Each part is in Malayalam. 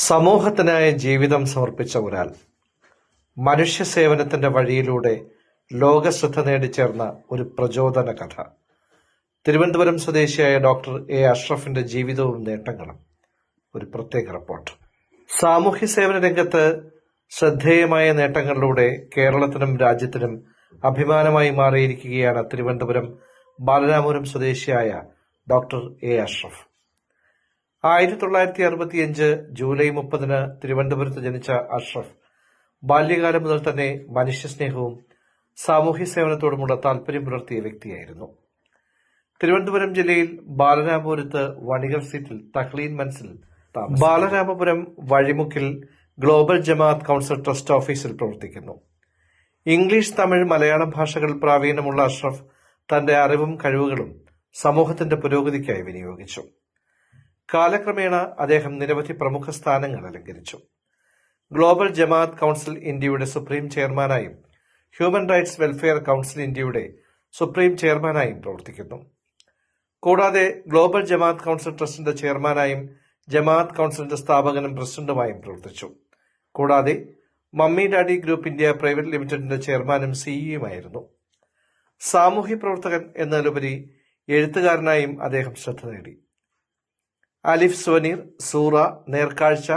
സമൂഹത്തിനായി ജീവിതം സമർപ്പിച്ച ഒരാൾ മനുഷ്യ സേവനത്തിന്റെ വഴിയിലൂടെ ലോകശ്രദ്ധ നേടിച്ചേർന്ന ഒരു പ്രചോദന കഥ. തിരുവനന്തപുരം സ്വദേശിയായ ഡോക്ടർ എ അഷ്റഫിന്റെ ജീവിതവും നേട്ടങ്ങളും ഒരു പ്രത്യേക റിപ്പോർട്ട്. സാമൂഹ്യ സേവന രംഗത്ത് ശ്രദ്ധേയമായ നേട്ടങ്ങളിലൂടെ കേരളത്തിനും രാജ്യത്തിനും അഭിമാനമായി മാറിയിരിക്കുകയാണ് തിരുവനന്തപുരം ബാലരാമപുരം സ്വദേശിയായ ഡോക്ടർ എ അഷ്റഫ്. 1965 ജൂലൈ 30 തിരുവനന്തപുരത്ത് ജനിച്ച അഷ്റഫ് ബാല്യകാലം മുതൽ തന്നെ മനുഷ്യസ്നേഹവും സാമൂഹ്യ സേവനത്തോടുമുള്ള താല്പര്യം പുലർത്തിയ വ്യക്തിയായിരുന്നു. തിരുവനന്തപുരം ജില്ലയിൽ ബാലരാമപുരത്ത് വണികർ സീറ്റിൽ തഹ്ലീൻ Manzil Balaramapuram വഴിമുക്കിൽ global Jamaat council trust ഓഫീസിൽ പ്രവർത്തിക്കുന്നു. ഇംഗ്ലീഷ്, തമിഴ്, മലയാളം ഭാഷകളിൽ പ്രാവീണ്യമുള്ള അഷ്റഫ് തന്റെ അറിവും കഴിവുകളും സമൂഹത്തിന്റെ പുരോഗതിക്കായി വിനിയോഗിച്ചു. കാലക്രമേണ അദ്ദേഹം നിരവധി പ്രമുഖ സ്ഥാനങ്ങൾ അലങ്കരിച്ചു. ഗ്ലോബൽ ജമാഅത്ത് കൗൺസിൽ ഇന്ത്യയുടെ സുപ്രീം ചെയർമാനായും ഹ്യൂമൻ റൈറ്റ്സ് വെൽഫെയർ കൗൺസിൽ ഇന്ത്യയുടെ സുപ്രീം ചെയർമാനായും പ്രവർത്തിക്കുന്നു. കൂടാതെ ഗ്ലോബൽ ജമാഅത്ത് കൗൺസിൽ ട്രസ്റ്റിന്റെ ചെയർമാനായും ജമാഅത്ത് കൗൺസിലിന്റെ സ്ഥാപകനും പ്രസിഡന്റുമായും പ്രവർത്തിച്ചു. കൂടാതെ mummy daddy group India private ലിമിറ്റഡിന്റെ ചെയർമാനും സിഇഒയുമായിരുന്നു. സാമൂഹ്യ പ്രവർത്തകൻ എന്നതിലുപരി എഴുത്തുകാരനായും അദ്ദേഹം ശ്രദ്ധ നേടി. അലിഫ് സ്വനീർ, സൂറ, നേർക്കാഴ്ച,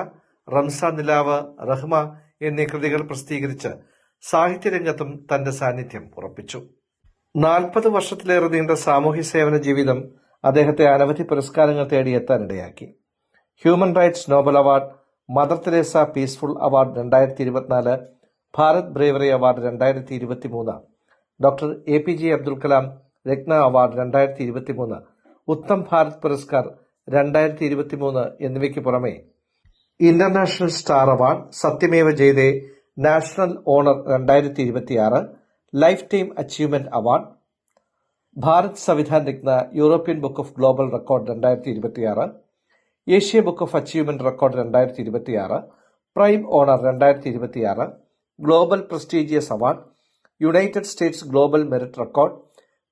റംസാൻ നിലാവ്, റഹ്മ എന്നീ കൃതികൾ പ്രസിദ്ധീകരിച്ച് സാഹിത്യരംഗത്തും തന്റെ സാന്നിധ്യം ഉറപ്പിച്ചു. 40 വർഷത്തിലേറെ നീണ്ട സാമൂഹ്യ സേവന ജീവിതം അദ്ദേഹത്തെ അനവധി പുരസ്കാരങ്ങൾ തേടിയെത്താനിടയാക്കി. Human rights Nobel award, Mother Teresa peaceful award 2024, Bharat bravery award 2023, ഡോക്ടർ APJ അബ്ദുൽ കലാം രത്ന അവാർഡ് 2023, ഉത്തം ഭാരത് പുരസ്കാർ 2023 എന്നിവയ്ക്ക് പുറമെ international star award, Satyameva Jayate national honour 2026, lifetime achievement award, Bharat Samvidhan Ratna, European book of global record 2026, Asia book of achievement record 2026, prime honour 2026, global prestigious award, United States global merit record,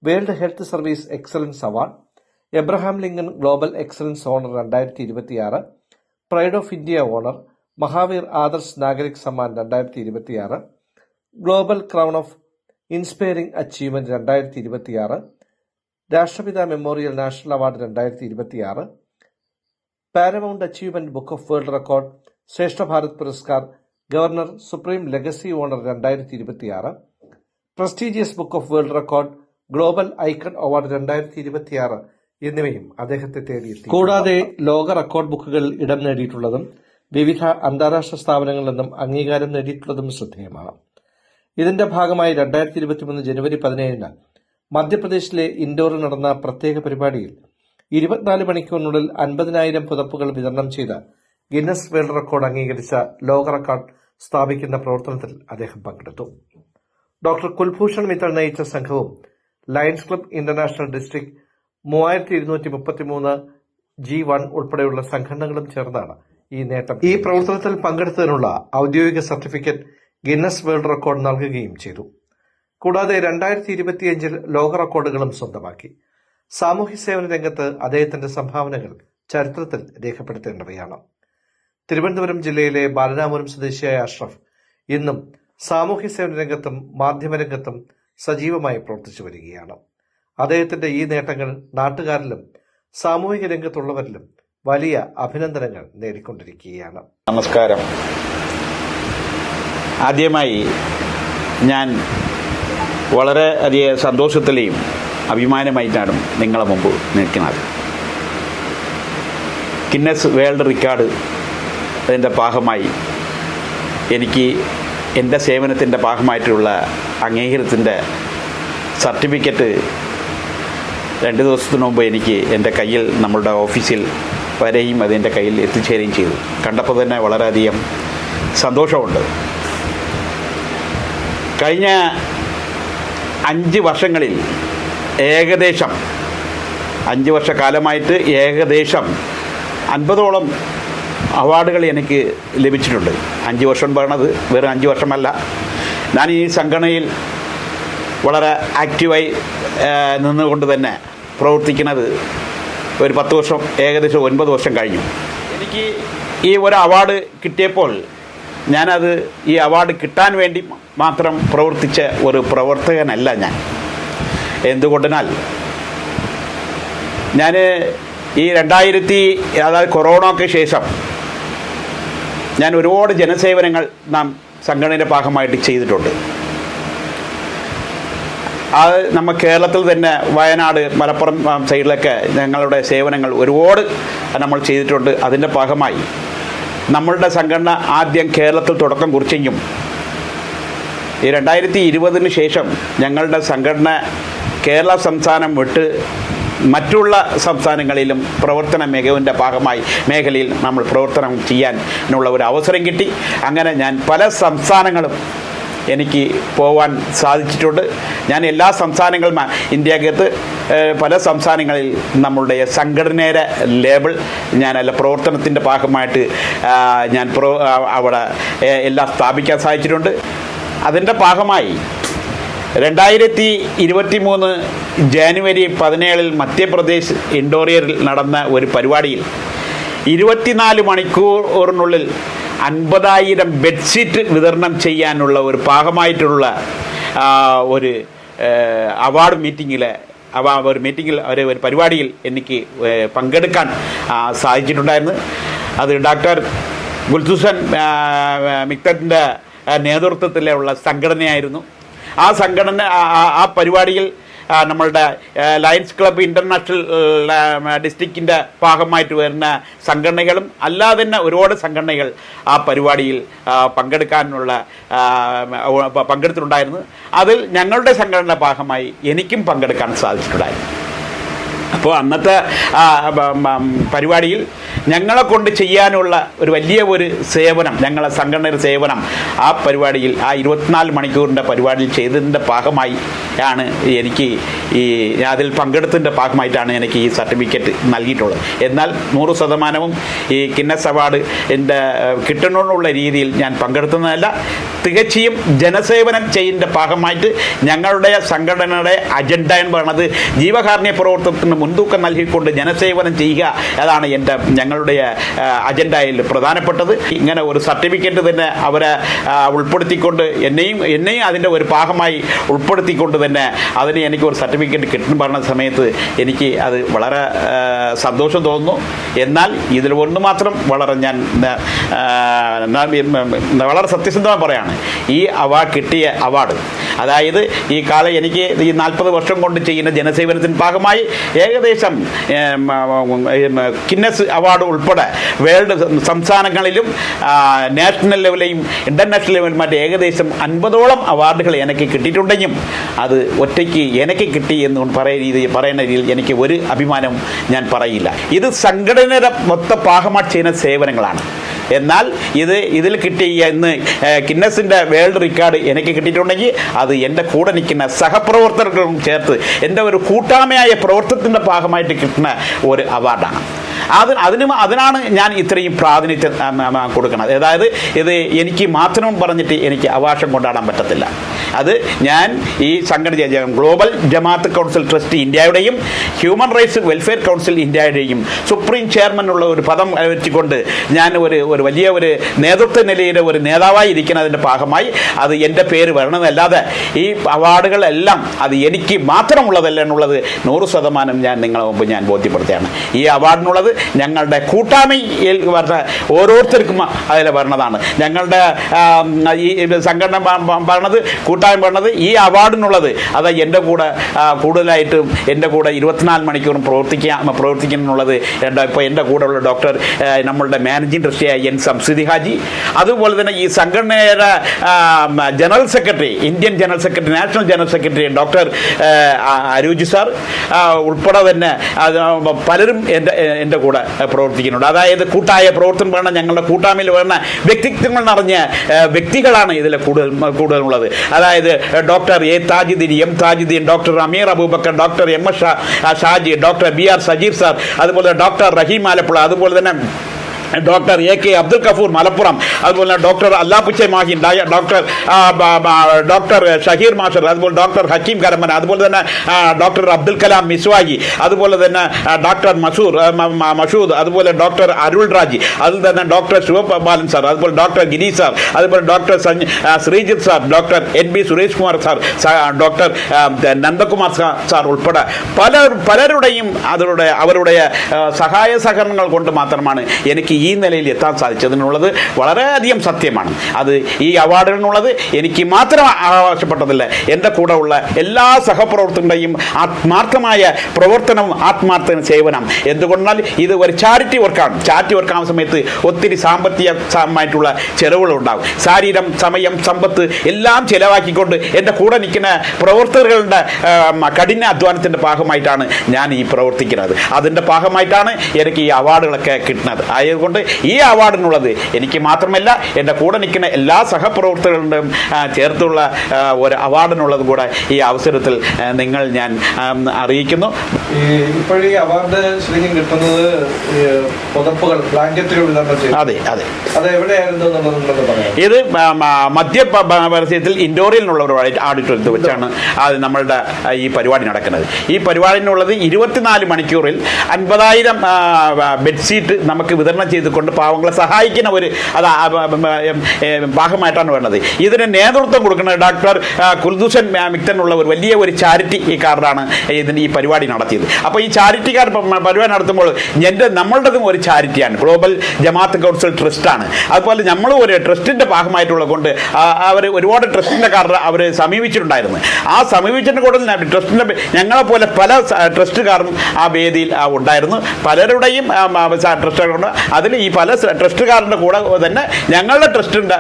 world health service excellence award, Abraham Lincoln global excellence honour 2026, pride of India honour, Mahavir Adarsh Nagrik Samman 2026, global crown of inspiring achievement 2026, Rashtrapita memorial national award 2026, paramount achievement book of world record, Shreshtha Bharat Puraskar, governor supreme legacy honour 2026, prestigious book of world record, global icon award 2026 എന്നിവയും അദ്ദേഹത്തെ തേടിയെത്തി. കൂടാതെ ലോക റെക്കോർഡ് ബുക്കുകളിൽ ഇടം നേടിയിട്ടുള്ളതും വിവിധ അന്താരാഷ്ട്ര സ്ഥാപനങ്ങളിൽ നിന്നും അംഗീകാരം നേടിയിട്ടുള്ളതും ശ്രദ്ധേയമാണ്. ഇതിന്റെ ഭാഗമായി 2023 ജനുവരി 17 മധ്യപ്രദേശിലെ ഇൻഡോറിൽ നടന്ന പ്രത്യേക പരിപാടിയിൽ 24 മണിക്കൂറിനുള്ളിൽ 50,000 പുതപ്പുകൾ വിതരണം ചെയ്ത ഗിന്നസ് വേൾഡ് റെക്കോർഡ് അംഗീകരിച്ച ലോക റെക്കോർഡ് സ്ഥാപിക്കുന്ന പ്രവർത്തനത്തിൽ അദ്ദേഹം പങ്കെടുത്തു. ഡോക്ടർ കുൽഭൂഷൺ മിത്തൽ നയിച്ച സംഘവും lions club international district 3233 G1 ഉൾപ്പെടെയുള്ള സംഘടനകളും ചേർന്നാണ് ഈ നേട്ടം. ഈ പ്രവർത്തനത്തിൽ പങ്കെടുത്തതിനുള്ള ഔദ്യോഗിക സർട്ടിഫിക്കറ്റ് ഗിന്നസ് വേൾഡ് റെക്കോർഡ് നൽകുകയും ചെയ്തു. കൂടാതെ 2025 ലോക റെക്കോർഡുകളും സ്വന്തമാക്കി. സാമൂഹ്യ സേവന രംഗത്ത് അദ്ദേഹത്തിന്റെ സംഭാവനകൾ ചരിത്രത്തിൽ രേഖപ്പെടുത്തേണ്ടവയാണ്. തിരുവനന്തപുരം ജില്ലയിലെ ബാലരാമപുരം സ്വദേശിയായ അഷ്റഫ് ഇന്നും സാമൂഹ്യ സേവന രംഗത്തും മാധ്യമരംഗത്തും സജീവമായി പ്രവർത്തിച്ചു വരികയാണ്. അദ്ദേഹത്തിന്റെ ഈ നേട്ടങ്ങൾ നാട്ടുകാരിലും സാമൂഹിക രംഗത്തുള്ളവരിലും വലിയ അഭിനന്ദനങ്ങൾ നേടിക്കൊണ്ടിരിക്കുകയാണ്. നമസ്കാരം. ആദ്യമായി ഞാൻ വളരെ അധികം സന്തോഷത്തിലെയും അഭിമാനമായിട്ടാണ് നിങ്ങളെ മുമ്പ് നിൽക്കുന്നത്. ഗിന്നസ് വേൾഡ് റെക്കോർഡ് അതിൻ്റെ ഭാഗമായി എനിക്ക് എൻ്റെ സേവനത്തിൻ്റെ ഭാഗമായിട്ടുള്ള അംഗീകാരത്തിൻ്റെ സർട്ടിഫിക്കറ്റ് 2 ദിവസത്തിന് മുമ്പ് എനിക്ക് എൻ്റെ കയ്യിൽ നമ്മളുടെ ഓഫീസിൽ വരെയും അതെൻ്റെ കയ്യിൽ എത്തിച്ചേരുകയും ചെയ്തു. കണ്ടപ്പോൾ തന്നെ വളരെയധികം സന്തോഷമുണ്ട്. കഴിഞ്ഞ 5 വർഷങ്ങളിൽ ഏകദേശം 5 വർഷക്കാലമായിട്ട് ഏകദേശം 50ഓളം അവാർഡുകൾ എനിക്ക് ലഭിച്ചിട്ടുണ്ട്. 5 വർഷം പറയണത് വെറും 5 വർഷമല്ല. ഞാൻ ഈ സംഘടനയിൽ വളരെ ആക്റ്റീവായി നിന്നുകൊണ്ട് തന്നെ പ്രവർത്തിക്കുന്നത് ഒരു 10 വർഷം, ഏകദേശം 9 വർഷം കഴിഞ്ഞു. എനിക്ക് ഈ ഒരു അവാർഡ് കിട്ടിയപ്പോൾ ഞാനത് ഈ അവാർഡ് കിട്ടാൻ വേണ്ടി മാത്രം പ്രവർത്തിച്ച ഒരു പ്രവർത്തകനല്ല ഞാൻ. എന്തുകൊണ്ടെന്നാൽ ഞാൻ ഈ അതായത് കൊറോണയ്ക്ക് ശേഷം ഞാൻ ഒരുപാട് ജനസേവനങ്ങൾ നാം സംഘടനയുടെ ഭാഗമായിട്ട് ചെയ്തിട്ടുണ്ട്. അത് നമ്മൾ കേരളത്തിൽ തന്നെ വയനാട്, മലപ്പുറം സൈഡിലൊക്കെ ഞങ്ങളുടെ സേവനങ്ങൾ ഒരുപാട് നമ്മൾ ചെയ്തിട്ടുണ്ട്. അതിൻ്റെ ഭാഗമായി നമ്മളുടെ സംഘടന ആദ്യം കേരളത്തിൽ തുടക്കം കുറിച്ചെങ്കിലും ഈ 2020 ശേഷം ഞങ്ങളുടെ സംഘടന കേരള സംസ്ഥാനം വിട്ട് മറ്റുള്ള സംസ്ഥാനങ്ങളിലും പ്രവർത്തന മികവിൻ്റെ ഭാഗമായി മേഖലയിൽ നമ്മൾ പ്രവർത്തനം ചെയ്യാനുള്ള ഒരു അവസരം കിട്ടി. അങ്ങനെ ഞാൻ പല സംസ്ഥാനങ്ങളും എനിക്ക് പോവാൻ സാധിച്ചിട്ടുണ്ട്. ഞാൻ എല്ലാ സംസ്ഥാനങ്ങളും ഇന്ത്യക്കകത്ത് പല സംസ്ഥാനങ്ങളിൽ നമ്മളുടെ സംഘടനയുടെ ലേബിൾ ഞാനല്ല പ്രവർത്തനത്തിൻ്റെ ഭാഗമായിട്ട് ഞാൻ അവിടെ എല്ലാം സ്ഥാപിക്കാൻ സാധിച്ചിട്ടുണ്ട്. അതിൻ്റെ ഭാഗമായി 2023 ജാനുവരി 17 മധ്യപ്രദേശ് ഇൻഡോറിയറിൽ നടന്ന ഒരു പരിപാടിയിൽ 24 മണിക്കൂറിനുള്ളിൽ 50,000 ബെഡ്ഷീറ്റ് വിതരണം ചെയ്യാനുള്ള ഒരു ഭാഗമായിട്ടുള്ള ഒരു അവാർഡ് മീറ്റിങ്ങിൽ ഒരു പരിപാടിയിൽ എനിക്ക് പങ്കെടുക്കാൻ സാധിച്ചിട്ടുണ്ടായിരുന്നു. അത് ഡോക്ടർ ഗുൽസുസൻ മിക്തത്തിൻ്റെ നേതൃത്വത്തിലുള്ള സംഘടനയായിരുന്നു. ആ സംഘടന ആ പരിപാടിയിൽ നമ്മളുടെ ലയൺസ് ക്ലബ്ബ് ഇൻ്റർനാഷണൽ ഡിസ്ട്രിക്റ്റിൻ്റെ ഭാഗമായിട്ട് വരുന്ന സംഘടനകളും അല്ലാതെ തന്നെ ഒരുപാട് സംഘടനകൾ ആ പരിപാടിയിൽ പങ്കെടുത്തിട്ടുണ്ടായിരുന്നു. അതിൽ ഞങ്ങളുടെ സംഘടനയുടെ ഭാഗമായി എനിക്കും പങ്കെടുക്കാൻ സാധിച്ചിട്ടുണ്ടായിരുന്നു. അപ്പോൾ അന്നത്തെ പരിപാടിയിൽ ഞങ്ങളെ കൊണ്ട് ചെയ്യാനുള്ള ഒരു വലിയ ഒരു സേവനം, ഞങ്ങളുടെ സംഘടനയുടെ സേവനം ആ പരിപാടിയിൽ, ആ 24 മണിക്കൂറിൻ്റെ പരിപാടിയിൽ ചെയ്തതിൻ്റെ ഭാഗമായി ആണ് എനിക്ക് അതിൽ പങ്കെടുത്തതിൻ്റെ ഭാഗമായിട്ടാണ് എനിക്ക് ഈ സർട്ടിഫിക്കറ്റ് നൽകിയിട്ടുള്ളത്. എന്നാൽ 100% ഈ ഗിന്നസ് അവാർഡ് കിട്ടണമെന്നുള്ള രീതിയിൽ ഞാൻ പങ്കെടുത്തുന്നതല്ല. തികച്ചും ജനസേവനം ചെയ്യുന്നതിൻ്റെ ഭാഗമായിട്ട് ഞങ്ങളുടെ സംഘടനയുടെ അജണ്ട എന്ന് പറയുന്നത് ജീവകാരുണ്യ പ്രവർത്തനത്തിന് മുൻതൂക്കം നൽകിക്കൊണ്ട് ജനസേവനം ചെയ്യുക. അതാണ് ഞങ്ങളുടെ അജണ്ടയിൽ പ്രധാനപ്പെട്ടത്. ഇങ്ങനെ ഒരു സർട്ടിഫിക്കറ്റ് തന്നെ അവരെ ഉൾപ്പെടുത്തിക്കൊണ്ട് എന്നെയും അതിൻ്റെ ഒരു ഭാഗമായി ഉൾപ്പെടുത്തിക്കൊണ്ട് തന്നെ അതിന് എനിക്ക് ഒരു സർട്ടിഫിക്കറ്റ് കിട്ടുന്നു പറഞ്ഞ സമയത്ത് എനിക്ക് അത് വളരെ സന്തോഷം തോന്നുന്നു. എന്നാൽ ഇതിൽ ഒന്ന് മാത്രം വളരെ സത്യസന്ധമായി പറയാണ്, ഈ കിട്ടിയ അവാർഡ്, അതായത് ഈ കാലം എനിക്ക് ഈ 40 വർഷം കൊണ്ട് ചെയ്യുന്ന ജനസേവനത്തിൻ്റെ ഭാഗമായി ഏകദേശം ഗിന്നസ് അവാർഡ് ഉൾപ്പെടെ വേൾഡ് സംസ്ഥാനങ്ങളിലും നാഷണൽ ലെവലിലും ഇൻ്റർനാഷണൽ ലെവലുമായിട്ട് ഏകദേശം 50ഓളം അവാർഡുകൾ എനിക്ക് കിട്ടിയിട്ടുണ്ടെങ്കിലും അത് ഒറ്റയ്ക്ക് എനിക്ക് കിട്ടി എന്ന് പറയുന്ന രീതിയിൽ എനിക്ക് ഒരു അഭിമാനം ഞാൻ പറയില്ല. ഇത് സംഘടനയുടെ മൊത്ത ഭാഗമായിട്ട് ചെയ്യുന്ന സേവനങ്ങളാണ്. എന്നാൽ ഇതിൽ കിട്ടിയ ഇന്ന് ഗിന്നസിൻ്റെ വേൾഡ് റെക്കോർഡ് എനിക്ക് കിട്ടിയിട്ടുണ്ടെങ്കിൽ അത് എൻ്റെ കൂടെ നിൽക്കുന്ന സഹപ്രവർത്തകർക്കും ചേർത്ത് എൻ്റെ ഒരു കൂട്ടായ്മയായ പ്രവർത്തനത്തിൻ്റെ ഭാഗമായിട്ട് കിട്ടുന്ന ഒരു അവാർഡാണ്. അതിനാണ് ഞാൻ ഇത്രയും പ്രാതിനിധ്യം കൊടുക്കുന്നത്. അതായത് ഇത് എനിക്ക് മാത്രം പറഞ്ഞിട്ട് എനിക്ക് അവകാശം കൊണ്ടാടാൻ പറ്റത്തില്ല. അത് ഞാൻ ഈ സംഘടന ഗ്ലോബൽ ജമാഅത്ത് കൗൺസിൽ ട്രസ്റ്റ് ഇന്ത്യയുടെയും ഹ്യൂമൻ റൈറ്റ്സ് വെൽഫെയർ കൗൺസിൽ ഇന്ത്യയുടെയും സുപ്രീം ചെയർമാനുള്ള ഒരു പദം വെച്ചുകൊണ്ട് ഞാൻ ഒരു വലിയ ഒരു നേതൃത്വ നിലയിലെ ഒരു നേതാവായി ഇരിക്കുന്നതിൻ്റെ ഭാഗമായി അത് എൻ്റെ പേര് വരണതല്ലാതെ ഈ അവാർഡുകളെല്ലാം അത് എനിക്ക് മാത്രമുള്ളതല്ല എന്നുള്ളത് 100% ഞാൻ നിങ്ങളെ മുമ്പ് ഞാൻ ബോധ്യപ്പെടുത്തുകയാണ്. ഈ അവാർഡിനുള്ളത് ഞങ്ങളുടെ കൂട്ടായ്മയിൽ പറഞ്ഞ ഓരോരുത്തർക്കും അതിൽ പറഞ്ഞതാണ്. ഞങ്ങളുടെ ഈ സംഘടന പറഞ്ഞത്, കൂട്ടായ്മ പറഞ്ഞത്, ഈ അവാർഡിനുള്ളത് അത് എൻ്റെ കൂടെ കൂടുതലായിട്ടും എൻ്റെ കൂടെ 24 മണിക്കൂറും പ്രവർത്തിക്കുന്നുള്ളത് ഇപ്പോൾ എൻ്റെ കൂടെയുള്ള ഡോക്ടർ നമ്മളുടെ മാനേജിംഗ് ട്രസ്റ്റിയായ എൻ സംസ്കൃതി ഹാജി, അതുപോലെ തന്നെ ഈ സംഘടനയുടെ general secretary, Indian general secretary, national general secretary doctor Arooj sir ഉൾപ്പെടെ തന്നെ പലരും എൻ്റെ കൂടെ പ്രവർത്തിക്കുന്നുണ്ട്. അതായത് കൂട്ടായ പ്രവർത്തനം വേണം. ഞങ്ങളുടെ കൂട്ടായ്മയിൽ വേണ്ട വ്യക്തിത്വങ്ങൾ നിറഞ്ഞ വ്യക്തികളാണ് ഇതിൽ കൂടുതലുള്ളത്. അതായത് doctor A Tajuddin, M Tajuddin, doctor Ameer Abubakar, doctor M S Shaji, doctor B R Sajeer sir, അതുപോലെ ഡോക്ടർ റഹീം ആലപ്പുഴ, അതുപോലെ തന്നെ ഡോക്ടർ AK അബ്ദുൽ ഗഫൂർ മലപ്പുറം, അതുപോലെ ഡോക്ടർ അല്ലാപ്പുച്ചെ മാഹിൻ, ഡോക്ടർ ഷഹീർ മാഷർ, അതുപോലെ ഡോക്ടർ ഹക്കീം കരമന, അതുപോലെ തന്നെ ഡോക്ടർ അബ്ദുൽ കലാം മിസ്വാഹി, അതുപോലെ തന്നെ ഡോക്ടർ മഷൂദ്, അതുപോലെ ഡോക്ടർ അരുൾ രാജി, അതിൽ തന്നെ ഡോക്ടർ ശിവപാലൻ സാർ, അതുപോലെ ഡോക്ടർ ഗിരീഷ് സാർ, അതുപോലെ doctor Sreejith sir, doctor NB Suresh Kumar sir, doctor Nandakumar sir ഉൾപ്പെടെ പലരുടെയും അവരുടെ സഹായ സഹകരണങ്ങൾ കൊണ്ട് മാത്രമാണ് എനിക്ക് ഈ നിലയിൽ എത്താൻ സാധിച്ചതിനുള്ളത് വളരെയധികം സത്യമാണ്. അത് ഈ അവാർഡിനുള്ളത് എനിക്ക് മാത്രം ആവശ്യപ്പെട്ടതല്ല, എൻ്റെ കൂടെ ഉള്ള എല്ലാ സഹപ്രവർത്തകരുടെയും ആത്മാർത്ഥമായ പ്രവർത്തനവും ആത്മാർത്ഥ സേവനം. എന്തുകൊണ്ടാൽ ഇത് ഒരു ചാരിറ്റി വർക്കാണ്. ചാരിറ്റി വർക്കാവുന്ന സമയത്ത് ഒത്തിരി സാമ്പത്തികമായിട്ടുള്ള ചെലവുകളുണ്ടാകും. ശാരീരം, സമയം, സമ്പത്ത് എല്ലാം ചെലവാക്കിക്കൊണ്ട് എൻ്റെ കൂടെ നിൽക്കുന്ന പ്രവർത്തകരുടെ കഠിന അധ്വാനത്തിൻ്റെ ഭാഗമായിട്ടാണ് ഞാൻ ഈ പ്രവർത്തിക്കുന്നത്. അതിൻ്റെ ഭാഗമായിട്ടാണ് എനിക്ക് ഈ അവാർഡുകളൊക്കെ കിട്ടുന്നത്. അതുകൊണ്ട് ഈ അവാർഡിനുള്ളത് എനിക്ക് മാത്രമല്ല, എൻ്റെ കൂടെ നിൽക്കുന്ന എല്ലാ സഹപ്രവർത്തകരുടെയും ചേർത്തുള്ള ഒരു അവാർഡിനുള്ളത് കൂടെ ഈ അവസരത്തിൽ ഞാൻ അറിയിക്കുന്നു. ഇപ്പോഴീ അവാർഡ് ശരിക്കും കിട്ടുന്നത് പുതപ്പുകൾ, ബ്ലാങ്കറ്റുകൾ, അതെ അതെ, അത് എവിടെയായിരുന്നു? ഇത് മധ്യപരിസരത്തിൽ ഇൻഡോറിലുള്ള ഒരു ഓഡിറ്റോറിയത്തിൽ വെച്ചാണ് നമ്മളുടെ ഈ പരിപാടി നടക്കുന്നത്. ഈ പരിപാടിനുള്ളത് 24 മണിക്കൂറിൽ 50,000 ബെഡ്ഷീറ്റ് നമുക്ക് വിതരണം ചെയ്തുകൊണ്ട് പാവങ്ങളെ സഹായിക്കുന്ന ഒരു ഭാഗമായിട്ടാണ് വേണ്ടത്. ഇതിന് നേതൃത്വം കൊടുക്കുന്നത് ഡോക്ടർ കുൽദുഷൻ മിക്തനുള്ള ഒരു വലിയ ഒരു ചാരിറ്റി കാർഡാണ് ഈ പരിപാടി നടത്തിയത്. അപ്പോൾ ഈ ചാരിറ്റി കാർഡ് പരിപാടി നടത്തുമ്പോൾ നമ്മളുടേതും ഒരു ചാരിറ്റിയാണ്, ഗ്ലോബൽ ജമാഅത്ത് കൗൺസിൽ ട്രസ്റ്റാണ്. അതുപോലെ നമ്മളും ഒരു ട്രസ്റ്റിൻ്റെ ഭാഗമായിട്ടുള്ളത് കൊണ്ട് അവർ ഒരുപാട് ട്രസ്റ്റിൻ്റെ കാർഡ് അവർ സമീപിച്ചിട്ടുണ്ടായിരുന്നു. ആ സമീപിച്ചതിൻ്റെ കൂടെ ട്രസ്റ്റിൻ്റെ ഞങ്ങളെപ്പോലെ പല ട്രസ്റ്റുകാരും ആ വേദിയിൽ ഉണ്ടായിരുന്നു. പലരുടെയും ട്രസ്റ്റുകളുണ്ട്. അതിൽ ഈ പല ട്രസ്റ്റുകാരുടെ കൂടെ തന്നെ ഞങ്ങളുടെ ട്രസ്റ്റിൻ്റെ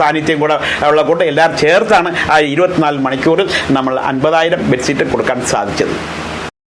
സാന്നിധ്യം കൂടെ ഉള്ള കൊണ്ട് എല്ലാവരും ചേർത്താണ് ആ 24 മണിക്കൂറിൽ നമ്മൾ 50,000 ബെഡ്ഷീറ്റ് കൊടുക്കാൻ സാധിച്ചത്.